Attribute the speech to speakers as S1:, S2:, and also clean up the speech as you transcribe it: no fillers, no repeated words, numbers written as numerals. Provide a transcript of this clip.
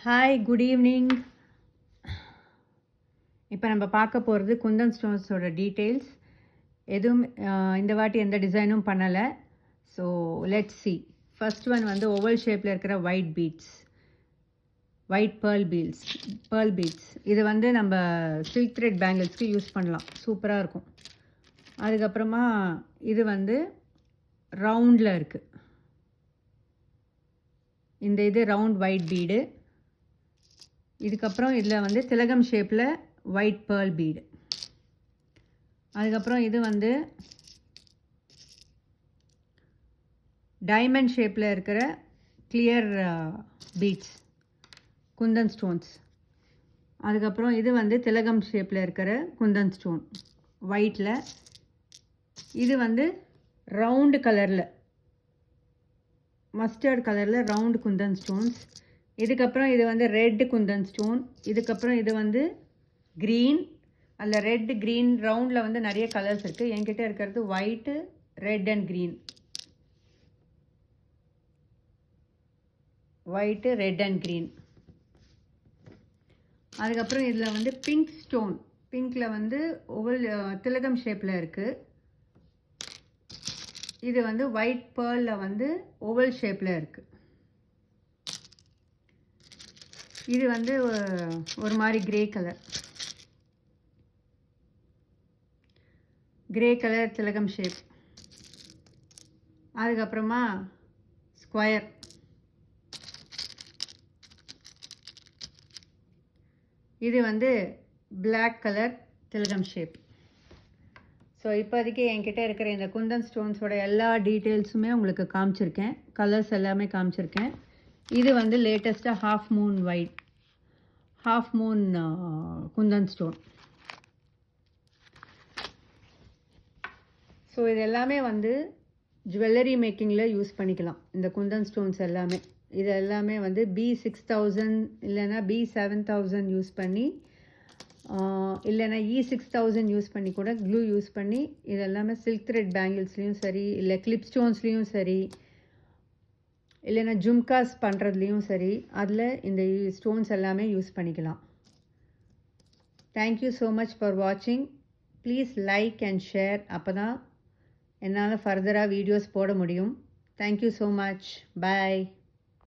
S1: Hi, good evening. இப்போ நம்ம பார்க்க போகிறது குந்தன் ஸ்டோன்ஸோட டீட்டெயில்ஸ். எதுவும் இந்த வாட்டி எந்த டிசைனும் பண்ணலை. So let's see. First one வந்து ஓவல் ஷேப்பில் இருக்கிற white beads, white pearl beads. இது வந்து நம்ம சில்க் த்ரெட் பேங்கிள்ஸ்க்கு யூஸ் பண்ணலாம், சூப்பராக இருக்கும். அதுக்கப்புறமா இது வந்து ரவுண்டில் இருக்குது. இந்த இது ரவுண்ட் ஒயிட் பீடு. இதுக்கப்புறம் இதில் வந்து திலகம் ஷேப்பில் ஒயிட் பேர்ல் பீடு. அதுக்கப்புறம் இது வந்து டைமண்ட் ஷேப்பில் இருக்கிற கிளியர் பீட்ஸ், குந்தன் ஸ்டோன்ஸ். அதுக்கப்புறம் இது வந்து திலகம் ஷேப்பில் இருக்கிற குந்தன் ஸ்டோன் ஒயிட்டில். இது வந்து ரவுண்டு கலரில், மஸ்டர்ட் கலரில் ரவுண்டு குந்தன் ஸ்டோன்ஸ். இதுக்கப்புறம் இது வந்து ரெட் குந்தன் ஸ்டோன். இதுக்கப்புறம் இது வந்து க்ரீன். அதில் ரெட் க்ரீன் ரவுண்டில் வந்து நிறைய கலர்ஸ் இருக்குது. என்கிட்ட இருக்கிறது white, red and green. White, red and green. அதுக்கப்புறம் இதில் வந்து பிங்க் ஸ்டோன். பிங்க்கில் வந்து ஓவல் திலகம் ஷேப்பில் இருக்குது. இது வந்து ஒயிட் பேர்லில் வந்து ஓவல் ஷேப்பில் இருக்குது. இது வந்து ஒரு மாதிரி கிரே கலர் திலகம் ஷேப். அதுக்கப்புறமா ஸ்கொயர். இது வந்து பிளாக் கலர் திலகம் ஷேப். ஸோ இப்போதைக்கு என்கிட்ட இருக்கிற இந்த குந்தன் ஸ்டோன்ஸோட எல்லா டீட்டெயில்ஸுமே உங்களுக்கு காமிச்சிருக்கேன், கலர்ஸ் எல்லாமே காமிச்சிருக்கேன். இது வந்து லேட்டஸ்ட்டாக half Moon Kundan stone. So இது எல்லாமே வந்து ஜுவல்லரி மேக்கிங்கில் யூஸ் பண்ணிக்கலாம். இந்த குந்தன் ஸ்டோன்ஸ் எல்லாமே, இது எல்லாமே வந்து B6000 இல்லைன்னா B7000 யூஸ் பண்ணி, இல்லைன்னா E6000 யூஸ் பண்ணி கூட க்ளூ யூஸ் பண்ணி, இது எல்லாமே சில்க் த்ரெட் பேங்கிள்ஸ்லேயும் சரி, இல்லை கிளிப் ஸ்டோன்ஸ்லேயும் சரி, இல்லைன்னா ஜும்காஸ் பண்ணுறதுலேயும் சரி, அதில் இந்த ஸ்டோன்ஸ் எல்லாமே யூஸ் பண்ணிக்கலாம். தேங்க்யூ ஸோ மச் ஃபார் வாட்சிங். Please like and share. அப்போ தான் என்னால் ஃபர்தராக வீடியோஸ் போட முடியும். Thank you so much. பாய்.